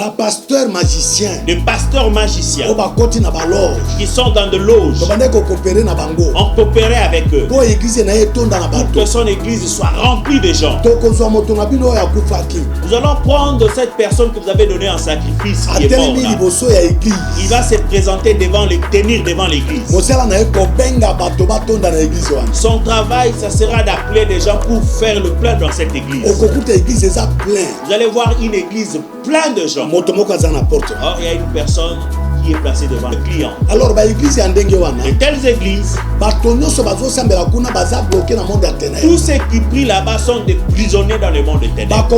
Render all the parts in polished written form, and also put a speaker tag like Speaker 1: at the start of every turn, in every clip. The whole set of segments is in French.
Speaker 1: pasteur magicien,
Speaker 2: des pasteurs magiciens qui sont dans de loges. On coopérait avec eux pour que son église soit remplie de gens. Nous allons prendre cette personne que vous avez donnée en sacrifice qui est mort là. Il va se présenter tenir devant l'église. Son travail, ça sera d'appeler des gens pour faire le plein dans cette église. Vous allez voir une église pleine de gens. Or, il y a une personne qui est placée devant le client.
Speaker 1: Alors,
Speaker 2: de telles églises, tous ceux qui prient là-bas sont des prisonniers dans le monde de ténèbres.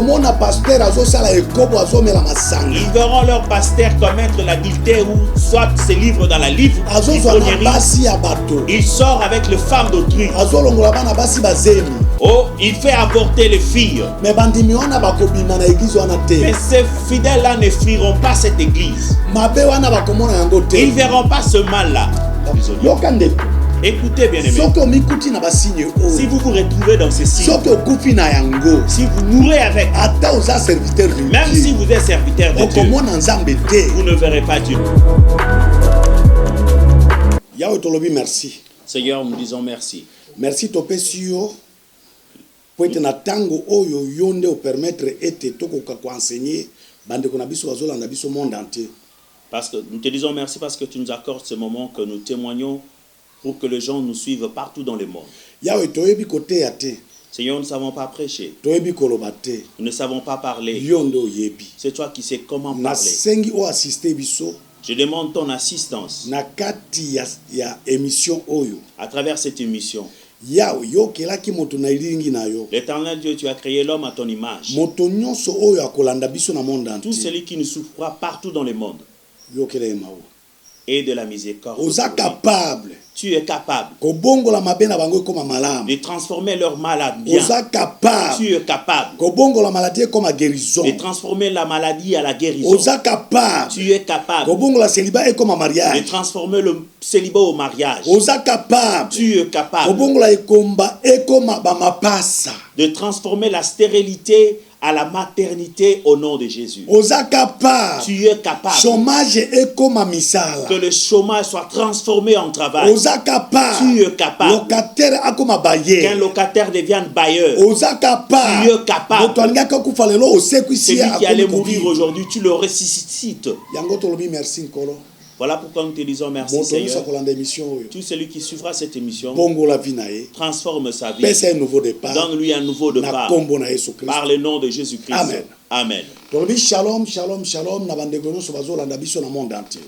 Speaker 2: Ils verront leur pasteur commettre l'adultère ou soit se livre dans la l'ivrognerie. Il sort avec les femmes d'autrui. Oh, il fait avorter les filles. Mais ces fidèles-là ne fuiront pas cette église. Ils ne verront pas ce mal-là. Écoutez, bien aimé. Si vous vous retrouvez dans ces signes, si vous mourrez avec, même si vous êtes serviteur de Dieu, vous ne verrez pas Dieu. Seigneur, nous disons merci.
Speaker 1: Merci topesio pour être na tango oyo yonde au permettre ete tokoka ko enseigner bande ko na biso bazolanda biso monde entier.
Speaker 2: Parce que nous te disons merci parce que tu nous accordes ce moment que nous témoignons pour que les gens nous suivent partout dans le monde.
Speaker 1: Yawe toyebi kote ate.
Speaker 2: Seigneur, nous ne savons pas prêcher.
Speaker 1: Toyebi kolobate.
Speaker 2: Nous ne savons pas parler.
Speaker 1: Yondo yebi.
Speaker 2: C'est toi qui sais comment
Speaker 1: na
Speaker 2: parler.
Speaker 1: Sengi o assister biso.
Speaker 2: Je demande ton assistance.
Speaker 1: Na kati ya émission oyo.
Speaker 2: À travers cette émission.
Speaker 1: L'Éternel
Speaker 2: Dieu, tu as créé l'homme à ton image.
Speaker 1: Tout
Speaker 2: celui qui nous souffrira partout dans le monde. Et de la miséricorde. Tu es capable de transformer leur malade bien. Tu es capable de transformer la maladie à la guérison. Tu es capable de transformer le célibat au mariage. Tu es capable de transformer la stérilité à la maternité au nom de Jésus. Tu es capable que le chômage soit transformé en travail. Tu es capable qu'un locataire devienne bailleur. Tu es capable. Celui qui allait mourir aujourd'hui, tu le ressuscites. Voilà pourquoi nous te disons merci, Seigneur. Tout celui qui suivra cette émission transforme sa vie. Donne-lui un nouveau départ. Par le nom de Jésus-Christ.
Speaker 1: Amen.
Speaker 2: Amen.
Speaker 1: Shalom, shalom, shalom.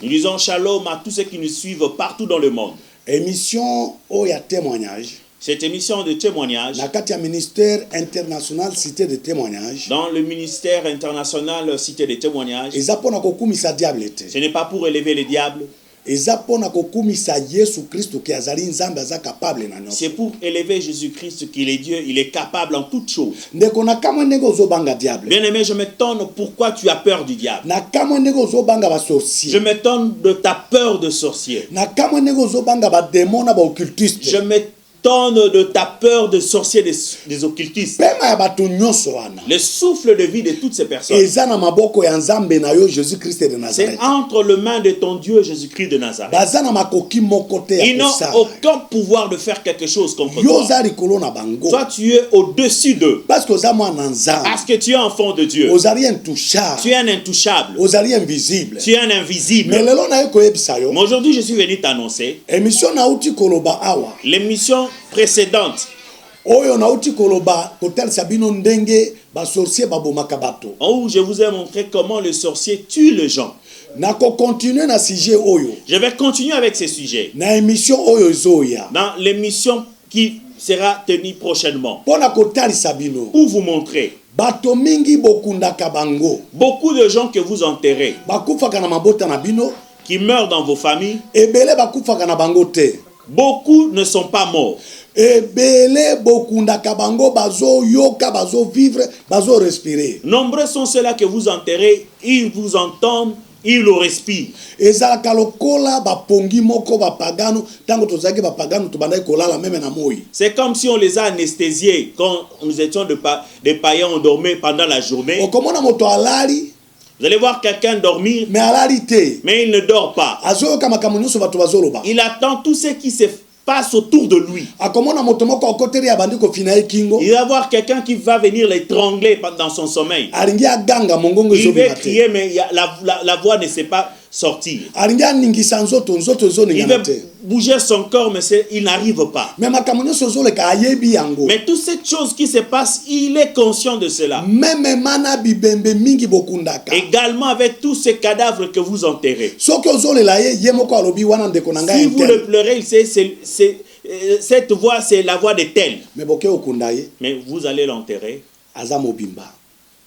Speaker 2: Nous disons shalom à tous ceux qui nous suivent partout dans le monde.
Speaker 1: Émission Oya témoignage.
Speaker 2: Cette émission de témoignage,
Speaker 1: ministère international cité de témoignage,
Speaker 2: dans le ministère international cité de témoignage, ce n'est pas pour élever le diable, c'est pour élever Jésus-Christ qui est Dieu, il est capable en toutes choses. Bien aimé, je m'étonne pourquoi tu as peur du diable. Je m'étonne de ta peur de sorcier. Je m'étonne de ta peur de sorciers, des occultistes. Le souffle de vie de toutes ces personnes, c'est entre les mains de ton Dieu Jésus-Christ de Nazareth. Ils n'ont aucun pouvoir de faire quelque chose contre toi. Toi, tu es au-dessus d'eux. Parce que tu es enfant de Dieu. Tu es un intouchable. Tu es un invisible. Mais aujourd'hui, je suis venu t'annoncer l'émission précédente où je vous ai montré comment le sorcier tue les gens. Je vais continuer avec ces sujets dans l'émission qui sera tenue prochainement pour vous montrer beaucoup de gens que vous enterrez qui meurent dans vos familles. Beaucoup ne sont pas morts. Nombreux sont ceux-là que vous enterrez, ils vous entendent, ils le respirent. C'est comme si on les a anesthésiés quand nous étions des païens endormis pendant la journée. Vous allez voir quelqu'un dormir, mais il ne dort pas. Il attend tout ce qui se passe autour de lui. Il va voir quelqu'un qui va venir l'étrangler dans son sommeil. Il veut crier, mais la voix ne sait pas sortir. Il veut bouger son corps, mais il n'arrive pas. Mais toutes ces choses qui se passent, il est conscient de cela. Également avec tous ces cadavres que vous enterrez. Si vous le pleurez, cette voix, c'est la voix de tel. Mais vous allez l'enterrer.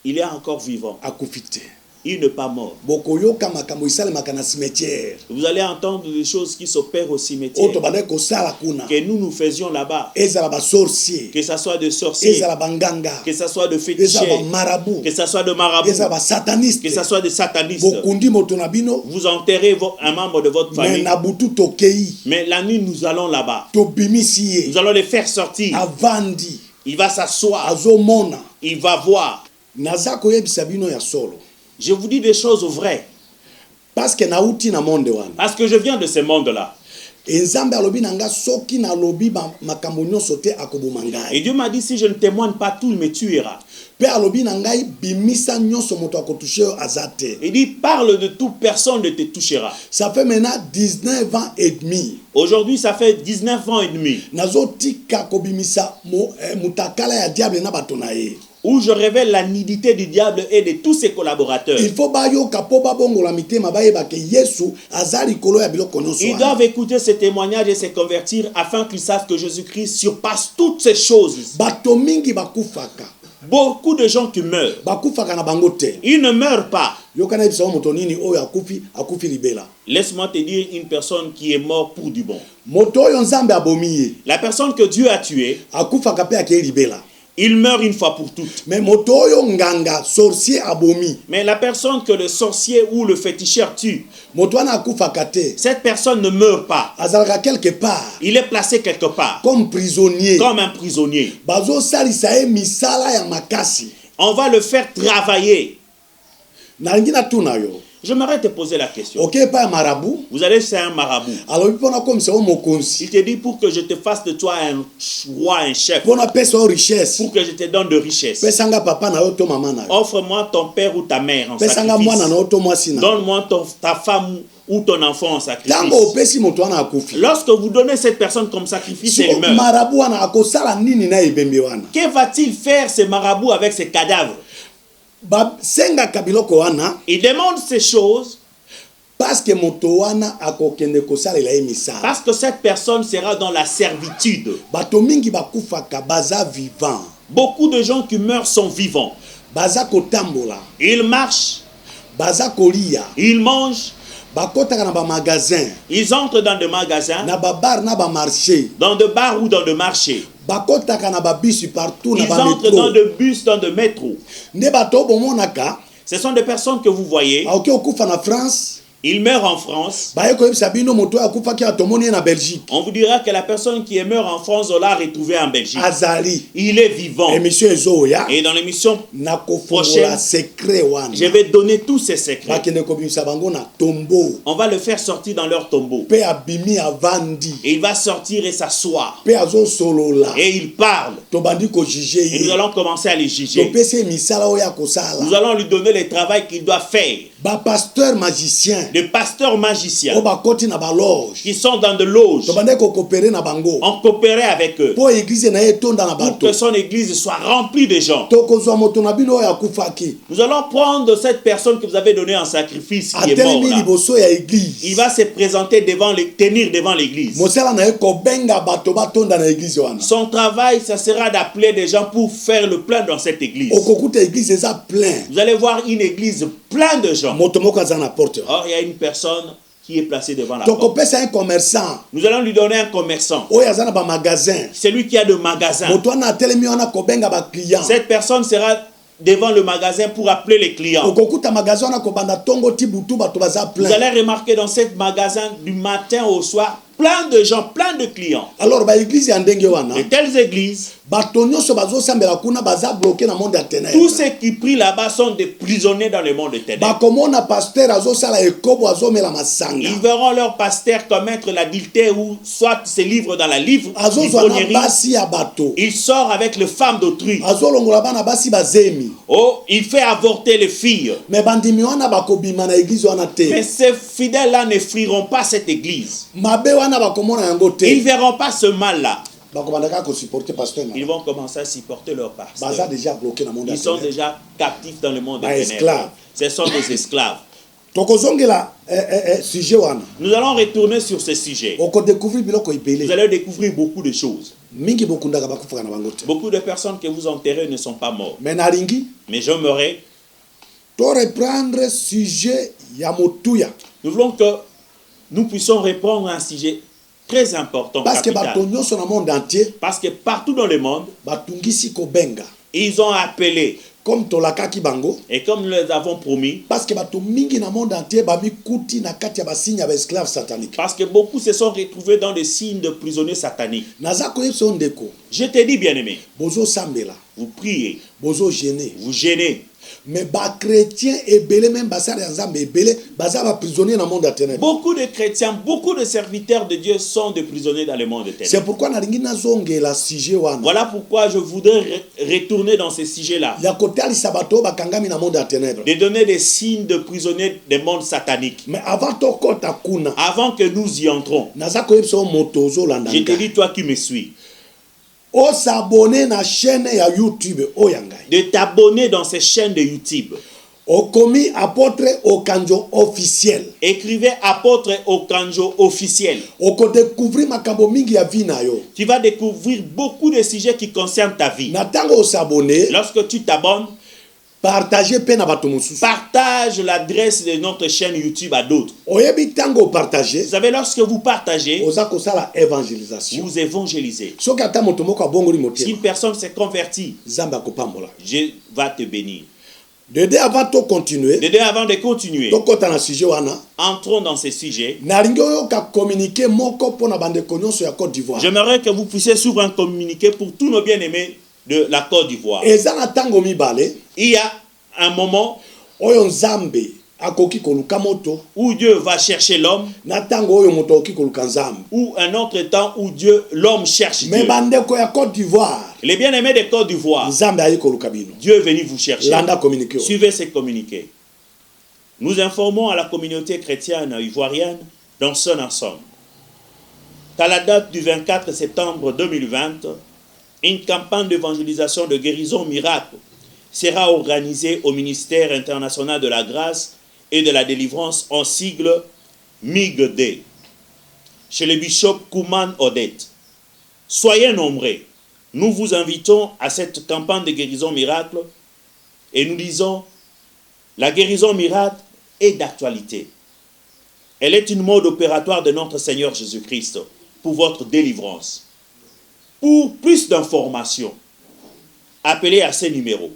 Speaker 2: Il est encore vivant. Il n'est pas mort. Vous allez entendre des choses qui s'opèrent au cimetière que nous faisions là-bas. Que ce soit de sorciers, que ce soit de féticheurs, que ce soit de marabouts, que ce soit de satanistes. Vous enterrez un membre de votre famille. Mais la nuit, nous allons là-bas. Nous allons les faire sortir. Il va s'asseoir. Il va voir. Je vous dis des choses vraies. Parce que je viens de ce monde-là. Et Dieu m'a dit, si je ne témoigne pas, tout me tuera. Il dit, parle de tout, personne ne te touchera.
Speaker 1: Ça fait maintenant 19 ans et demi.
Speaker 2: Aujourd'hui, ça fait 19 ans et demi. Où je révèle la nudité du diable et de tous ses collaborateurs. Ils doivent écouter ces témoignages et se convertir afin qu'ils savent que Jésus-Christ surpasse toutes ces choses. Beaucoup de gens qui meurent, ils ne meurent pas. Laisse-moi te dire une personne qui est morte pour du bon. La personne que Dieu a tuée, il meurt une fois pour toutes. Mais la personne que le sorcier ou le féticheur tue, cette personne ne meurt pas. Il est placé quelque part. Comme un prisonnier. On va le faire travailler. J'aimerais te poser la question. Vous allez chez un marabout. Il te dit, pour que je te fasse de toi un roi, un chef. Pour que je te donne de richesse. Offre-moi ton père ou ta mère en sacrifice. Donne-moi ta femme ou ton enfant en sacrifice. Lorsque vous donnez cette personne comme sacrifice, elle meurt. Que va-t-il faire ce marabout avec ses cadavres? Il demande ces choses parce que cette personne sera dans la servitude. Beaucoup de gens qui meurent sont vivants. Ils marchent. Ils mangent. Ils entrent dans des magasins, dans des bars ou dans des marchés. Ils entrent dans des bus, dans des métros. Ce sont des personnes que vous voyez. Il meurt en France. On vous dira que la personne qui est meurt en France, on l'a retrouvé en Belgique. Il est vivant. Et dans l'émission prochaine, je vais donner tous ces secrets. On va le faire sortir dans leur tombeau. Et il va sortir et s'asseoir. Et il parle. Et nous allons commencer à les juger. Nous allons lui donner le travail qu'il doit faire. Des pasteurs magiciens qui sont dans de loges. On coopérait avec eux pour que son église soit remplie de gens. Nous allons prendre cette personne que vous avez donnée en sacrifice qui est mort là. Il va se présenter tenir devant l'église. Son travail, ça sera d'appeler des gens pour faire le plein dans cette église. Vous allez voir une église pleine de gens. Or, il y a une personne qui est placée devant la porte. Nous allons lui donner un commerçant. Celui qui a de magasins. Cette personne sera devant le magasin pour appeler les clients. Vous allez remarquer dans ce magasin, du matin au soir, plein de gens, plein de clients.
Speaker 1: Alors
Speaker 2: de telles églises, tous ceux qui prient là-bas sont des prisonniers dans le monde de ténèbres. Ils verront leur pasteur commettre l'adultère ou soit se livre dans la ivrognerie. Il sort avec les femmes d'autrui. Oh, il fait avorter les filles. Mais ces fidèles-là ne fuiront pas cette église. Ils ne verront pas ce mal-là. Ils vont commencer à supporter leur pasteur. Ils sont déjà captifs dans le monde des ténèbres. Ce sont des esclaves. Nous allons retourner sur ce sujet. Vous allez découvrir beaucoup de choses. Beaucoup de personnes que vous enterrez ne sont pas mortes. Mais j'aimerais
Speaker 1: reprendre sujet yamotuya.
Speaker 2: Nous voulons que nous puissions répondre à un sujet très important. Parce que partout dans le monde, ils ont appelé,
Speaker 1: comme Tolakaki Bango,
Speaker 2: et comme nous les avons promis,
Speaker 1: parce que
Speaker 2: parce que beaucoup se sont retrouvés dans des signes de prisonniers sataniques. Je te dis, bien-aimé, vous priez, vous gênez.
Speaker 1: Mais chrétiens et belé même prisonniers dans le monde de ténèbres.
Speaker 2: Beaucoup de chrétiens, beaucoup de serviteurs de Dieu sont des prisonniers dans le monde de ténèbres.
Speaker 1: C'est pourquoi
Speaker 2: voilà pourquoi je voudrais retourner dans ce sujet-là. De donner des signes de prisonniers des mondes sataniques.
Speaker 1: Mais avant
Speaker 2: que nous y entrons, je te dis, toi qui me suis, de t'abonner dans ces chaînes de YouTube.
Speaker 1: Okomi apôtre Okanjo officiel.
Speaker 2: Écrivez apôtre Okanjo officiel.
Speaker 1: Oko découvrir makambo mingi ya vie na yo.
Speaker 2: Tu vas découvrir beaucoup de sujets qui concernent ta vie.
Speaker 1: Natango s'abonner.
Speaker 2: Lorsque tu t'abonnes,
Speaker 1: partage
Speaker 2: l'adresse de notre chaîne YouTube à d'autres.
Speaker 1: Vous
Speaker 2: savez, lorsque vous partagez,
Speaker 1: vous
Speaker 2: évangélisez. Si une personne s'est convertie, Dieu va te bénir.
Speaker 1: Avant de continuer,
Speaker 2: entrons dans ce sujet. J'aimerais que vous puissiez s'ouvrir un communiqué pour tous nos bien-aimés de la Côte d'Ivoire. Il y a un moment où Dieu va chercher l'homme, ou un autre temps où l'homme cherche Dieu. Les bien-aimés de Côte d'Ivoire, Dieu est venu vous chercher. Suivez ces communiqués. Nous informons à la communauté chrétienne ivoirienne dans son ensemble qu'à la date du 24 septembre 2020, une campagne d'évangélisation de guérison miracle sera organisée au ministère international de la grâce et de la délivrance en sigle MIGD, chez le bishop Kouman Odette. Soyez nombreux. Nous vous invitons à cette campagne de guérison miracle et nous disons, la guérison miracle est d'actualité. Elle est une mode opératoire de notre Seigneur Jésus-Christ pour votre délivrance. Pour plus d'informations, appelez à ces numéros.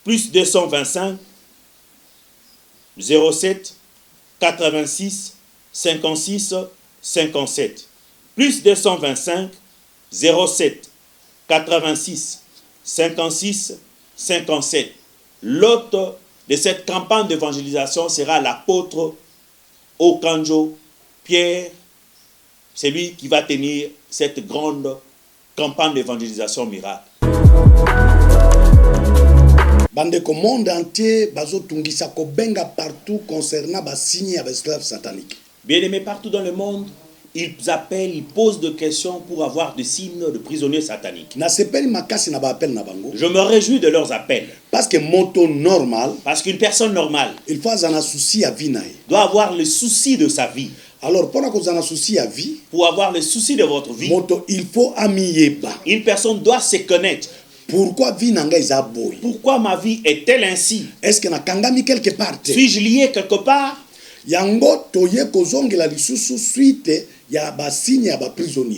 Speaker 2: Plus 225 07 86 56 57. Plus 225 07 86 56 57. L'hôte de cette campagne d'évangélisation sera l'apôtre Okanjo Pierre. C'est lui qui va tenir cette grande campagne d'évangélisation miracle.
Speaker 1: Bandeko monde entier bazotungisa ko benga partout concernant ba signes avec esclaves sataniques.
Speaker 2: Bien-aimés, partout dans le monde, ils appellent, ils posent des questions pour avoir des signes de prisonniers sataniques.
Speaker 1: Je
Speaker 2: me réjouis de leurs appels.
Speaker 1: Parce que moto normal,
Speaker 2: parce qu'une personne normale,
Speaker 1: il faut un souci à vie,
Speaker 2: doit avoir le souci de sa vie.
Speaker 1: Alors, pour
Speaker 2: avoir le souci de votre vie,
Speaker 1: il faut amier.
Speaker 2: Une personne doit se connaître.
Speaker 1: Pourquoi
Speaker 2: ma vie est-elle ainsi?
Speaker 1: Est-ce que na kangami quelque part?
Speaker 2: Suis-je lié quelque part?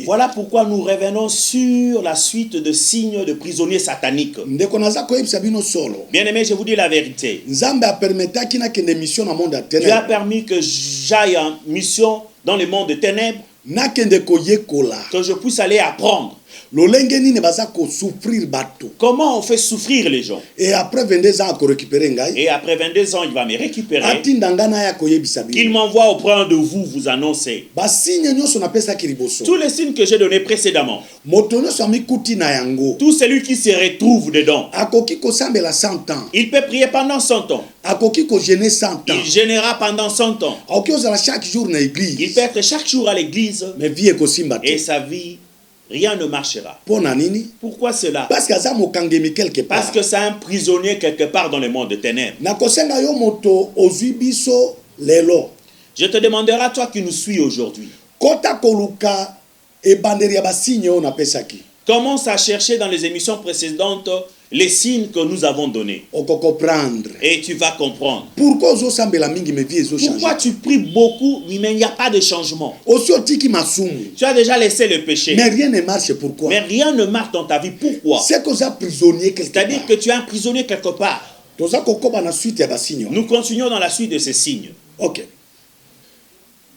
Speaker 2: Voilà pourquoi nous revenons sur la suite de signes de prisonniers sataniques. Bien-aimé, je vous dis la vérité. Dieu a permis que j'aille en mission dans le monde des ténèbres que je puisse aller apprendre. Comment on fait souffrir les gens?
Speaker 1: Et après 22 ans,
Speaker 2: il va me récupérer. Qu'il m'envoie auprès de vous, vous annoncer. Tous les signes que j'ai donnés précédemment. Tout celui qui se retrouve dedans. Il peut prier pendant 100 ans. Il gênera pendant 100 ans. Il peut être chaque jour à l'église. Et sa vie, rien ne marchera. Pourquoi cela? Parce que c'est un prisonnier quelque part dans le monde de ténèbres. Je te demanderai à toi qui nous suis aujourd'hui. Commence à chercher dans les émissions précédentes les signes que nous avons donnés. Et tu vas comprendre. Pourquoi tu pries beaucoup, mais il n'y a pas de changement? Tu as déjà laissé le péché.
Speaker 1: Mais rien ne marche. Pourquoi?
Speaker 2: Mais rien ne marche dans ta vie. Pourquoi? C'est-à-dire que tu es un prisonnier quelque part. Nous continuons dans la suite de ces signes.
Speaker 1: Ok.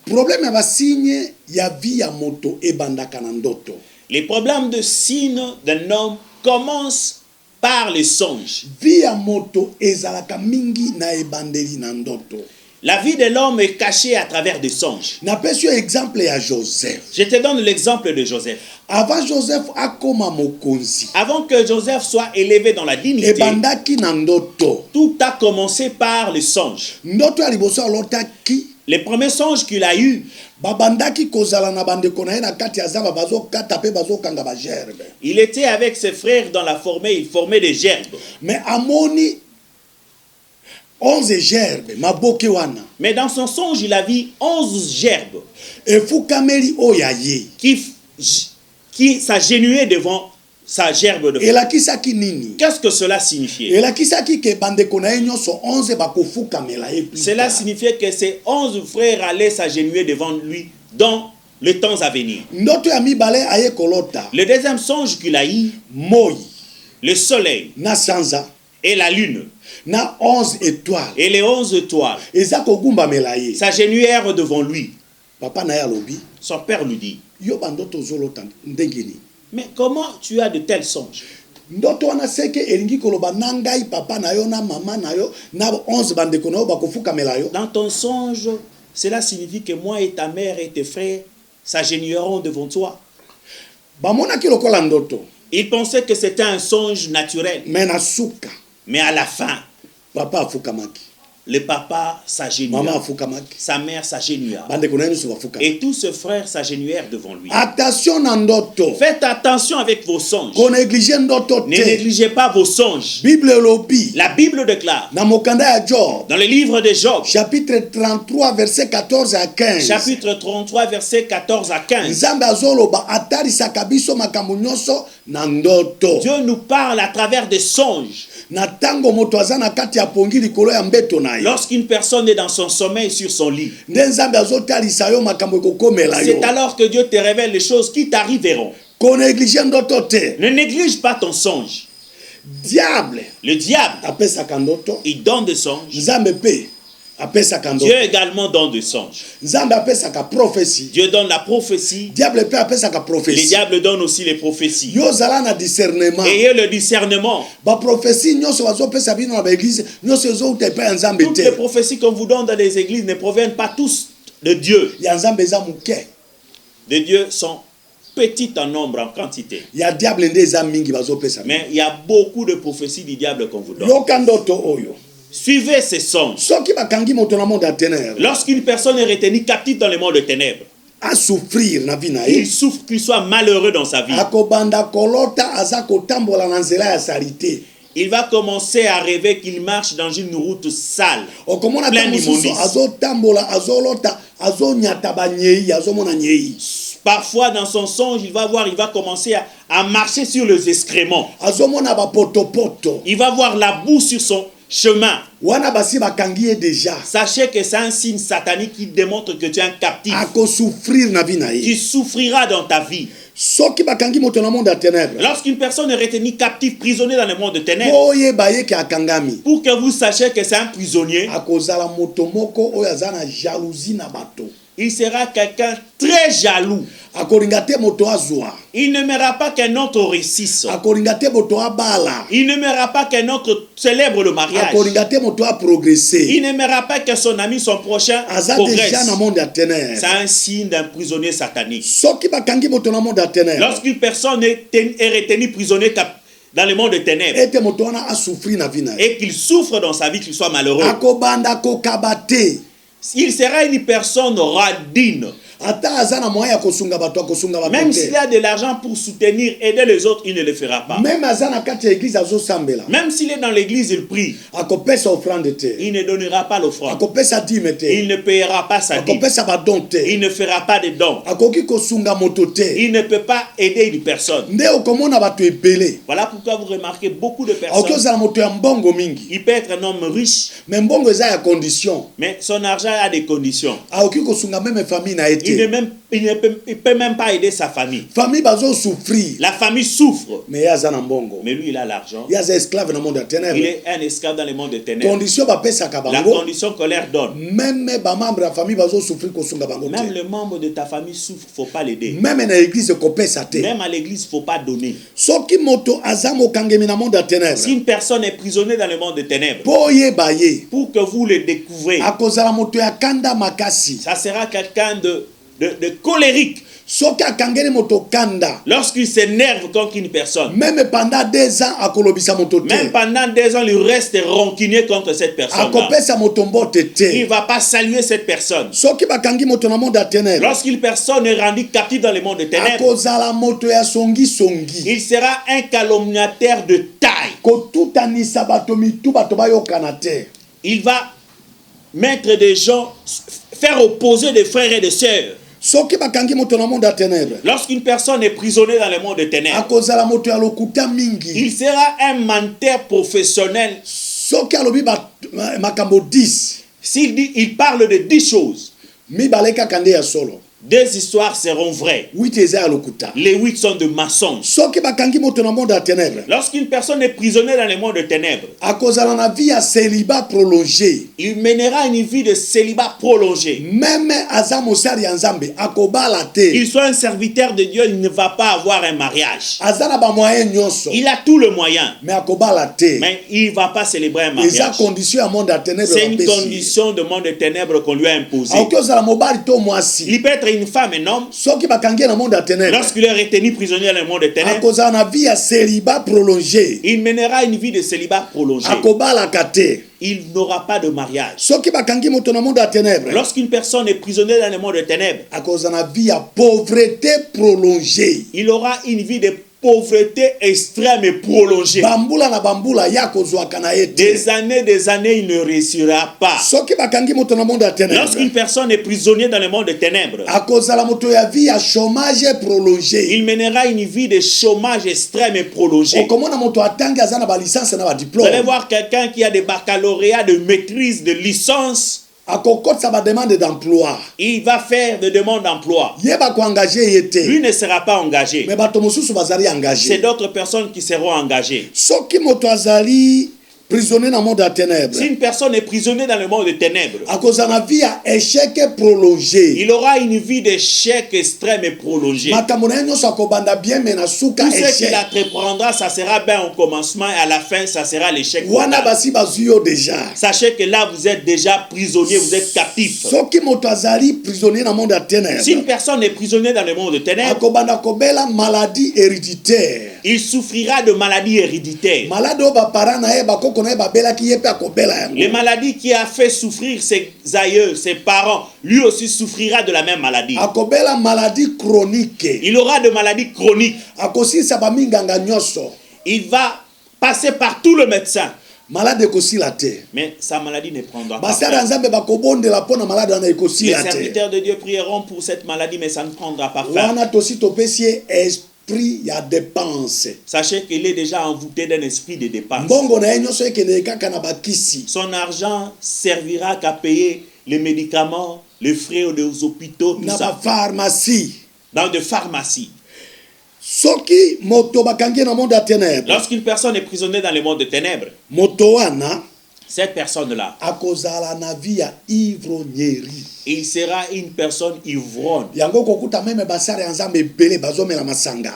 Speaker 1: Problème ya signe ya vie ya moto ebandaka na ndoto.
Speaker 2: Les problèmes de signes d'un homme commencent par les songes.
Speaker 1: Vie ya moto ezalaka mingi na ebandeli na ndoto.
Speaker 2: La vie de l'homme est cachée à travers des songes.
Speaker 1: Exemple à Joseph.
Speaker 2: Je te donne l'exemple de Joseph.
Speaker 1: Avant Joseph akoma mokonzi.
Speaker 2: Avant que Joseph soit élevé dans la dignité, tout a commencé par les songes.
Speaker 1: Ndoto ya liboso alotaki.
Speaker 2: Les premiers songes qu'il a eu, il était avec ses frères dans la forêt, il formait des gerbes.
Speaker 1: Mais amoni 11 gerbes,
Speaker 2: mais dans son songe, il a vu 11 gerbes qui s'agenouillaient devant sa gerbe de frère. Qu'est-ce que cela signifiait? Cela signifiait que ces 11 frères allaient s'agenouiller devant lui dans les temps à venir. Le deuxième songe qu'il a eu, le soleil et la lune, et les 11 étoiles s'agenouillèrent devant lui. Son père lui dit, mais comment tu as de tels songes? Dans ton songe, cela signifie que moi et ta mère et tes frères s'agenouilleront devant toi. Il pensait que c'était un songe naturel. Mais à la fin, le papa s'agenouilla, sa mère s'agenouilla, et tous ses frères s'agenouillèrent devant lui. Faites attention avec vos songes. Ne négligez pas vos songes. La Bible déclare dans le livre de Job,
Speaker 1: chapitre 33 verset 14 à 15,
Speaker 2: chapitre 33 verset 14 à 15, Dieu nous parle à travers des songes. Lorsqu'une personne est dans son sommeil sur son lit, c'est alors que Dieu te révèle les choses qui t'arriveront. Ne néglige pas ton songe. Le diable, il donne des songes. Dieu également donne des songes. Dieu donne la prophétie. Le diable donne aussi les prophéties. Ayez le discernement. Toutes les prophéties qu'on vous donne dans les églises ne proviennent pas tous de Dieu. Les dieux sont petites en nombre, en quantité. Mais il y a beaucoup de prophéties du diable qu'on vous donne. Suivez ces songes. Lorsqu'une personne est retenue captive dans le monde de ténèbres, il souffre, qu'il soit malheureux dans sa vie. Il va commencer à rêver qu'il marche dans une route sale, pleine d'immondices. Parfois dans son songe, il va commencer à marcher sur les excréments. Il va voir la boue sur son chemin. Sachez que c'est un signe satanique qui démontre que tu es un captif. Tu souffriras dans ta vie. Lorsqu'une personne est retenue captive, prisonnier dans le monde de ténèbres, pour que vous sachiez que c'est un prisonnier, Il sera quelqu'un très jaloux. Il n'aimera pas qu'un autre réussisse. Il n'aimera pas qu'un autre célèbre le mariage. Il n'aimera pas que son ami, son prochain, progresse. C'est un signe d'un prisonnier satanique. Lorsqu'une personne est retenue prisonnier dans le monde des ténèbres et qu'il souffre dans sa vie, qu'il soit malheureux, il sera une personne radine. Même s'il a de l'argent pour soutenir, aider les autres, il ne le fera pas. Même s'il est dans l'église, il prie. Il ne donnera pas l'offrande. Il ne payera pas sa dîme. Il ne fera pas de dons. Il ne peut pas aider une personne. Voilà pourquoi vous remarquez beaucoup de personnes. Il peut être un homme riche, mais son argent a des conditions. Il ne peut même pas aider sa famille. La famille souffre. Mais lui, il a l'argent. Il est un esclave dans le monde des ténèbres. La condition qu'on leur donne. Même les membres de ta famille souffrent, il ne faut pas l'aider. Même à l'église, il ne faut pas donner. Si une personne est prisonnière dans le monde des ténèbres, pour que vous le découvrez, ça sera quelqu'un de colérique. Lorsqu'il s'énerve contre une personne, même pendant 2 ans, il reste rancunier contre cette personne. Il ne va pas saluer cette personne. Lorsqu'une personne est rendue captive dans le monde des ténèbres, il sera un calomniateur de taille. Il va mettre des gens, faire opposer des frères et des sœurs. Lorsqu'une personne est prisonnière dans le monde des ténèbres, il sera un menteur professionnel. S'il dit, il parle de 10 choses. 2 histoires seront vraies. Les 8 sont de mensonges. Lorsqu'une personne est prisonnière dans le monde des ténèbres, il mènera une vie de célibat prolongé. Il soit un serviteur de Dieu, il ne va pas avoir un mariage. Il a tout le moyen, mais il ne va pas célébrer un mariage. C'est une condition de monde des ténèbres qu'on lui a imposée. Il peut être une femme, un homme, lorsqu'il est retenu prisonnier dans le monde des ténèbres, il mènera une vie de célibat prolongé. Il n'aura pas de mariage. Lorsqu'une personne est prisonnière dans le monde des ténèbres, il aura une vie de pauvreté extrême et prolongée. Des années, il ne réussira pas. Lorsqu'une personne est prisonnière dans le monde des ténèbres, il mènera une vie de chômage extrême et prolongé. Vous allez voir quelqu'un qui a des baccalauréats, de maîtrise, de licence. Il va faire des demandes d'emploi. Lui ne sera pas engagé. C'est d'autres personnes qui seront engagées. Prisonnier dans le monde des ténèbres. Si une personne est prisonnière dans le monde des ténèbres, il aura une vie d'échec extrême et prolongée. Tout ce qu'il entreprendra, ça sera bien au commencement et à la fin, ça sera l'échec. Sachez que là, vous êtes déjà prisonnier, vous êtes captif. Si une personne est prisonnière dans le monde des ténèbres, il souffrira de maladies héréditaires. Les maladies qui a fait souffrir ses aïeux, ses parents, lui aussi souffrira de la même maladie. Il aura de maladies chroniques. Il va passer par tout le médecin. Mais sa maladie ne prendra pas. Les serviteurs de Dieu prieront pour cette maladie, mais ça ne prendra pas fin. Il y a dépense. Sachez qu'il est déjà envoûté d'un esprit de dépense. Son argent servira qu'à payer les médicaments, les frais des hôpitaux, tout ça. Dans des pharmacies. Lorsqu'une personne est prisonnière dans le monde des ténèbres, cette personne-là, il sera une personne ivrogne.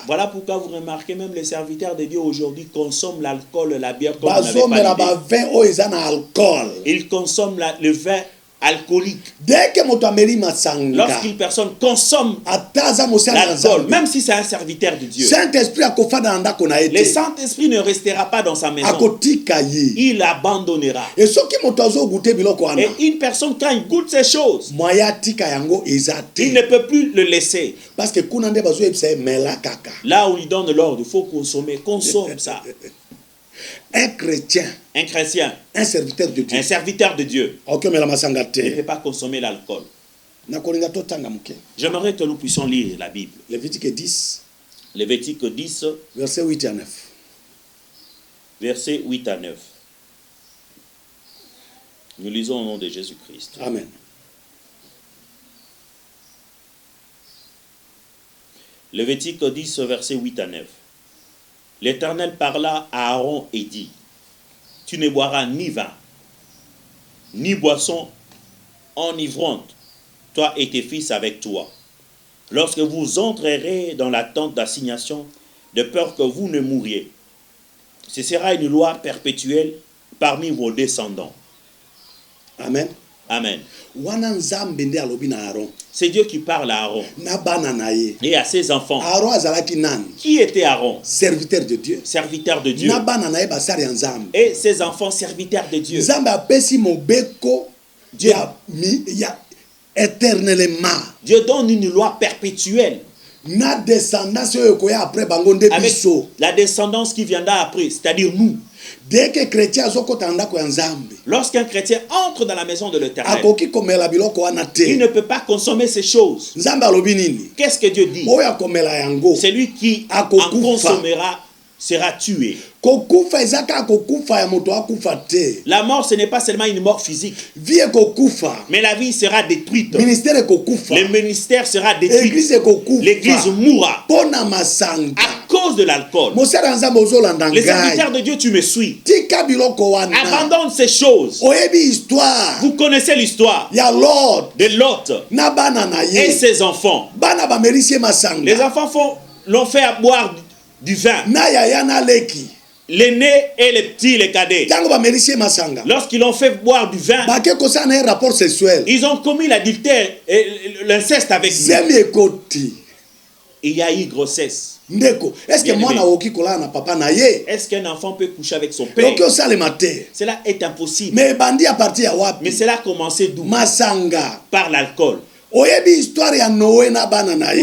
Speaker 2: Voilà pourquoi vous remarquez même les serviteurs de Dieu aujourd'hui consomment l'alcool, la bière comme vous n'avez pas l'idée. Ils consomment le vin alcoolique. Lorsqu'une personne consomme l'alcool, même si c'est un serviteur de Dieu, le Saint-Esprit ne restera pas dans sa maison. Il abandonnera. Et une personne, quand il goûte ces choses, il ne peut plus le laisser. Là où il donne l'ordre, il faut consommer. Consomme ça.
Speaker 1: Un chrétien,
Speaker 2: un serviteur de Dieu, ne peut pas consommer l'alcool. J'aimerais que nous puissions lire la Bible.
Speaker 1: Lévitique 10,
Speaker 2: versets 8 à 9. Versets 8 à 9. Nous lisons au nom de Jésus-Christ.
Speaker 1: Amen.
Speaker 2: Lévitique 10, versets 8 à 9. L'Éternel parla à Aaron et dit: tu ne boiras ni vin, ni boisson enivrante, toi et tes fils avec toi, lorsque vous entrerez dans la tente d'assignation, de peur que vous ne mouriez. Ce sera une loi perpétuelle parmi vos descendants.
Speaker 1: Amen.
Speaker 2: Amen. C'est Dieu qui parle à Aaron et à ses enfants. Qui était Aaron?
Speaker 1: Serviteur de Dieu.
Speaker 2: Serviteur de Dieu. Et ses enfants, serviteurs de Dieu. Dieu donne une loi perpétuelle. Avec la descendance qui viendra après, c'est-à-dire nous. Lorsqu'un chrétien entre dans la maison de l'Éternel, il ne peut pas consommer ces choses. Qu'est-ce que Dieu dit? Celui qui en consommera sera tué. La mort, ce n'est pas seulement une mort physique, mais la vie sera détruite. Le ministère sera détruit. L'église mourra à cause de l'alcool. Les serviteurs de Dieu, tu me suis. Abandonne ces choses. Vous connaissez l'histoire de Lot et ses enfants. Les enfants l'ont fait boire du vin. L'aîné et les petits, les cadets. Lorsqu'ils l'ont fait boire du vin, ils ont commis l'adultère et l'inceste avec lui. Il y a eu grossesse. Est-ce qu'un enfant peut coucher avec son père? Cela est impossible. Mais cela a commencé d'où? Par l'alcool. Vous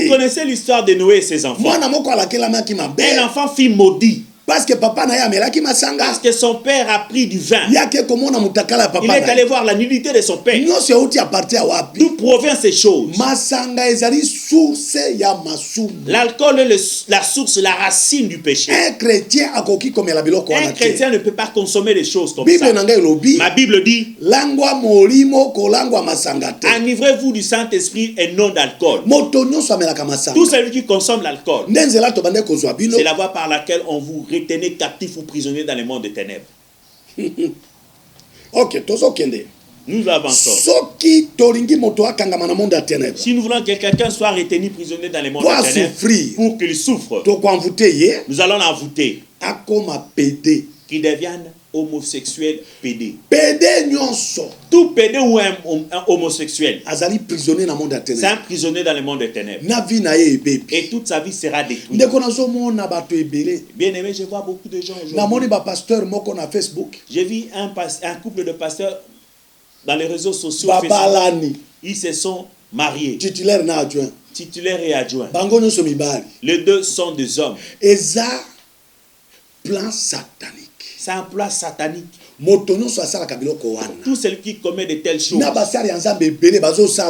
Speaker 2: connaissez l'histoire de Noé et ses enfants. Un enfant fut maudit. Parce que son père a pris du vin. Il est allé voir la nudité de son père. D'où proviennent ces choses? L'alcool est la source, la racine du péché. Un chrétien ne peut pas consommer des choses comme ça. Ma Bible dit: enivrez-vous du Saint-Esprit et non d'alcool. Tout celui qui consomme l'alcool, c'est la voie par laquelle on vous retenez captif ou prisonnier dans le monde des ténèbres.
Speaker 1: Ok,
Speaker 2: nous avançons. Si nous voulons que quelqu'un soit retenu prisonnier dans le monde des ténèbres, pour qu'il souffre, nous allons l'envoûter. Qu'il devienne homosexuel pédé. Tout pédé ou un homosexuel, c'est un prisonnier dans le monde des ténèbres. Et toute sa vie sera détruite. Bien aimé, je vois beaucoup de gens aujourd'hui. J'ai vu un couple de pasteurs dans les réseaux sociaux. Ils se sont mariés. Titulaire et adjoint. Les deux sont des hommes.
Speaker 1: Plan satanique.
Speaker 2: C'est un plan satanique. Tout celui qui commet de telles choses,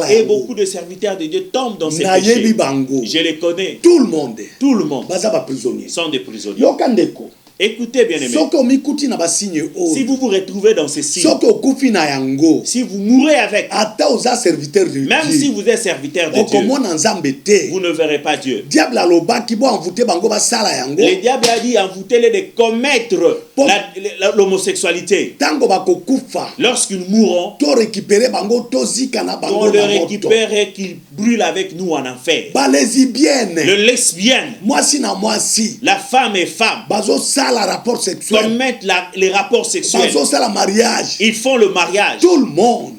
Speaker 2: et beaucoup de serviteurs de Dieu tombent dans ces péchés. Je les connais. Tout le monde sont des prisonniers. Écoutez, bien aimé, si vous vous retrouvez dans ces signes, si vous mourrez avec, même si vous êtes serviteur de Dieu, vous ne verrez pas Dieu. Le diable a dit: envoûtez-les de commettre l'homosexualité. Lorsqu'ils mourront, on le récupère et qu'ils brûlent avec nous en enfer. Le lesbienne, la femme et femme, commettent les rapports sexuels. Ils font le mariage. Tout le monde.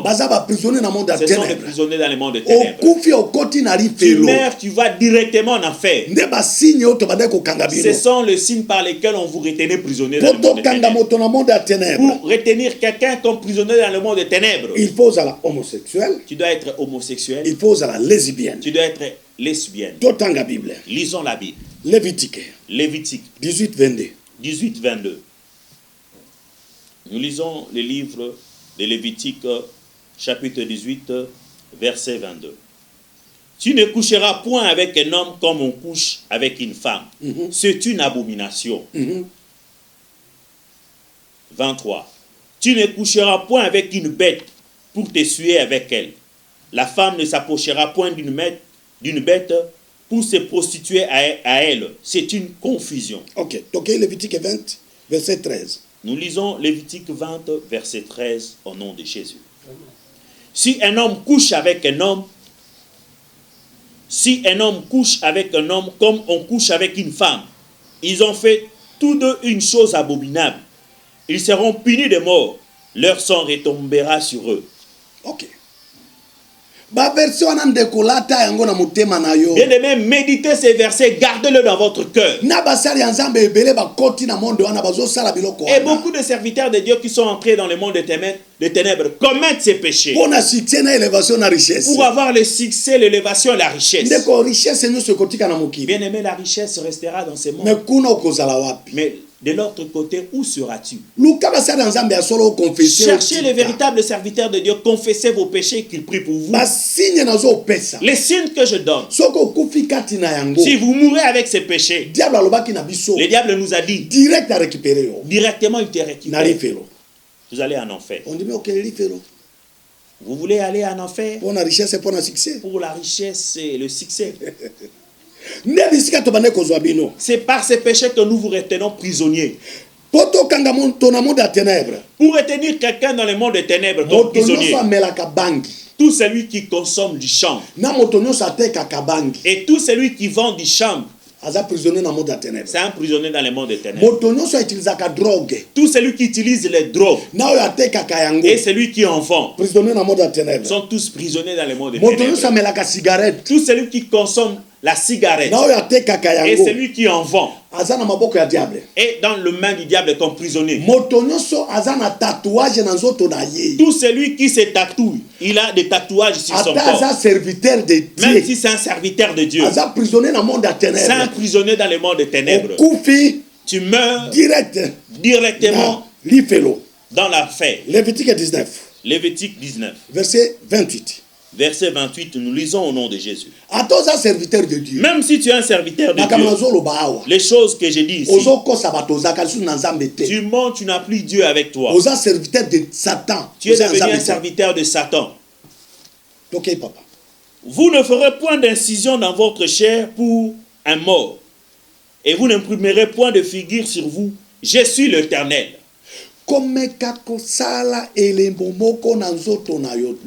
Speaker 2: Ce sont des prisonniers dans le monde des ténèbres. Tu meurs, tu vas directement en enfer. Ce sont les signes par lesquels on vous retenait prisonnier dans le monde des ténèbres. Pour retenir quelqu'un comme prisonnier dans le monde des ténèbres,
Speaker 1: il faut être homosexuel.
Speaker 2: Tu dois être homosexuel.
Speaker 1: Il faut être lesbienne.
Speaker 2: Tu dois être lesbienne. Lisons la Bible.
Speaker 1: Lévitique
Speaker 2: 18-22. Nous lisons le livre de Lévitique, chapitre 18, verset 22. Tu ne coucheras point avec un homme comme on couche avec une femme. C'est une abomination. 23. Tu ne coucheras point avec une bête pour te suer avec elle. La femme ne s'approchera point d'une bête pour se prostituer à elle. C'est une confusion.
Speaker 1: Ok. Donc Lévitique 20, verset 13.
Speaker 2: Nous lisons Lévitique 20, verset 13, au nom de Jésus. Si un homme couche avec un homme, comme on couche avec une femme, ils ont fait tous deux une chose abominable. Ils seront punis de mort. Leur sang retombera sur eux.
Speaker 1: Ok.
Speaker 2: Bien-aimés, méditez ces versets, gardez-le dans votre cœur. Et beaucoup de serviteurs de Dieu qui sont entrés dans le monde des ténèbres commettent ces péchés. Pour avoir le succès, l'élévation et la richesse. Bien-aimé, la richesse restera dans ce monde. Mais de l'autre côté, où seras-tu? Cherchez les véritables serviteurs de Dieu, confessez vos péchés, qu'ils prient pour vous. Les signes que je donne. Si vous mourrez avec ces péchés, le diable nous a dit directement, il te récupère. Vous allez en enfer. Vous voulez aller en enfer? Pour la richesse et le succès. C'est par ces péchés que nous vous retenons prisonniers. Pour retenir quelqu'un dans le monde des ténèbres comme prisonnier, tout celui qui consomme du chanvre et tout celui qui vend du chanvre, c'est un prisonnier dans le monde des ténèbres. Tout celui qui utilise les drogues et celui qui en vend sont tous prisonniers dans le monde des ténèbres. Tout celui qui consomme la cigarette et celui qui en vend est dans le main du diable comme prisonnier. Tout celui qui se tatoue, il a des tatouages sur son corps. Même si c'est un serviteur de Dieu, c'est un prisonnier dans le monde des ténèbres. Tu meurs directement dans la fête.
Speaker 1: Lévitique 19. Verset 28.
Speaker 2: Verset 28, nous lisons au nom de Jésus.
Speaker 1: Serviteur de Dieu.
Speaker 2: Même si tu es un serviteur de Dieu, les choses que j'ai dit ici, tu mens, tu n'as plus Dieu avec toi. Tu es devenu un serviteur de Satan.
Speaker 1: Ok, papa.
Speaker 2: Vous ne ferez point d'incision dans votre chair pour un mort, et vous n'imprimerez point de figure sur vous. Je suis l'Éternel.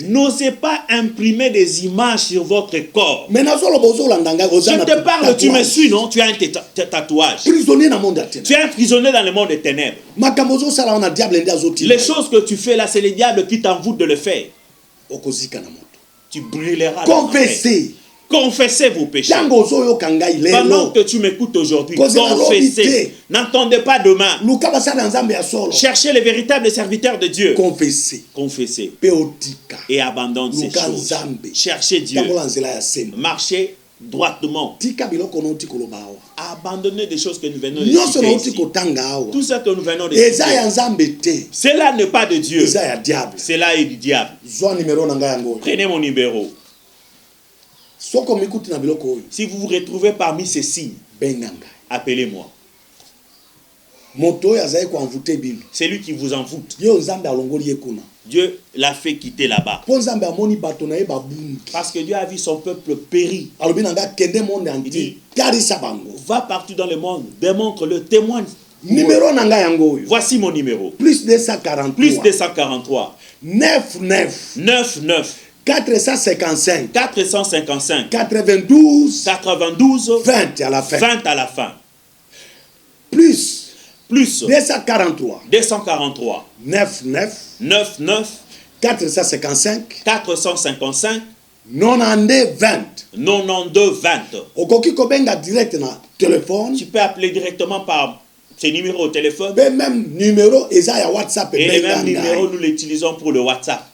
Speaker 2: N'osez pas imprimer des images sur votre corps. Je te parle, tu me suis, non? Tu as un tatouage. Tu es un prisonnier dans le monde des ténèbres. Les choses que tu fais là, c'est le diable qui t'envoûte de le faire. Tu brûleras. Confessez vos péchés. Pendant que tu m'écoutes aujourd'hui, confessez. N'entendez pas demain. Cherchez les véritables serviteurs de Dieu. Confessez. Et abandonnez ces choses. Cherchez Dieu. Marchez droitement. Abandonnez des choses que nous venons de citer ici. Tout ça que nous venons de citer, cela n'est pas de Dieu. Cela est du diable. Prenez mon numéro. Si vous vous retrouvez parmi ces signes, appelez-moi. C'est lui qui vous envoûte. Dieu l'a fait quitter là-bas. Parce que Dieu a vu son peuple périr. Il dit, va partout dans le monde, démontre-le, témoigne
Speaker 1: Numéro nanga yango.
Speaker 2: Voici mon numéro.
Speaker 1: Plus 243.
Speaker 2: Plus 243.
Speaker 1: 99.
Speaker 2: 99.
Speaker 1: 455.
Speaker 2: 455.
Speaker 1: 92.
Speaker 2: 92.
Speaker 1: 20 à la fin.
Speaker 2: 20 à la fin.
Speaker 1: Plus.
Speaker 2: 243.
Speaker 1: 243. 99.
Speaker 2: 99.
Speaker 1: 455.
Speaker 2: 455.
Speaker 1: 92 20.
Speaker 2: 92 20.
Speaker 1: Okoki kobenga direct na téléphone.
Speaker 2: Tu peux appeler directement par ces numéros au téléphone.
Speaker 1: Et même numéro Isaiah WhatsApp.
Speaker 2: Et les mêmes numéros, nous l'utilisons pour le WhatsApp.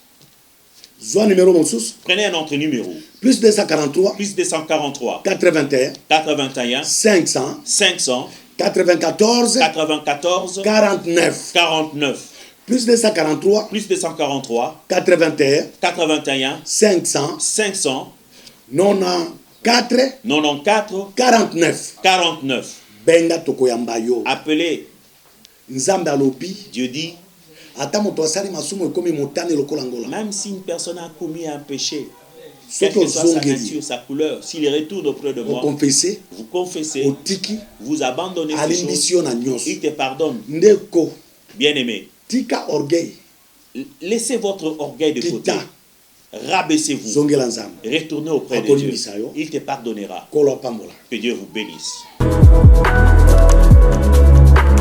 Speaker 1: Numéro
Speaker 2: Prenez un autre numéro.
Speaker 1: Plus 243.
Speaker 2: Plus 243.
Speaker 1: 81.
Speaker 2: 81.
Speaker 1: 500.
Speaker 2: 500.
Speaker 1: 94.
Speaker 2: 94.
Speaker 1: 49.
Speaker 2: 49.
Speaker 1: Plus 243.
Speaker 2: Plus 243.
Speaker 1: 81.
Speaker 2: 81.
Speaker 1: 500.
Speaker 2: 500.
Speaker 1: 94.
Speaker 2: 94.
Speaker 1: 49.
Speaker 2: 49.
Speaker 1: Benga tokoyamba yo.
Speaker 2: Appelez.
Speaker 1: Nzambe alobi.
Speaker 2: Dieu dit.
Speaker 1: Même
Speaker 2: si une personne a commis un péché, quelle que soit sa nature, sa couleur, s'il retourne auprès de moi, vous confessez, vous abandonnez ces choses, il te pardonne. Bien-aimé, laissez votre orgueil de côté. Rabaissez-vous. Retournez auprès de Dieu. Il te pardonnera. Que Dieu vous bénisse.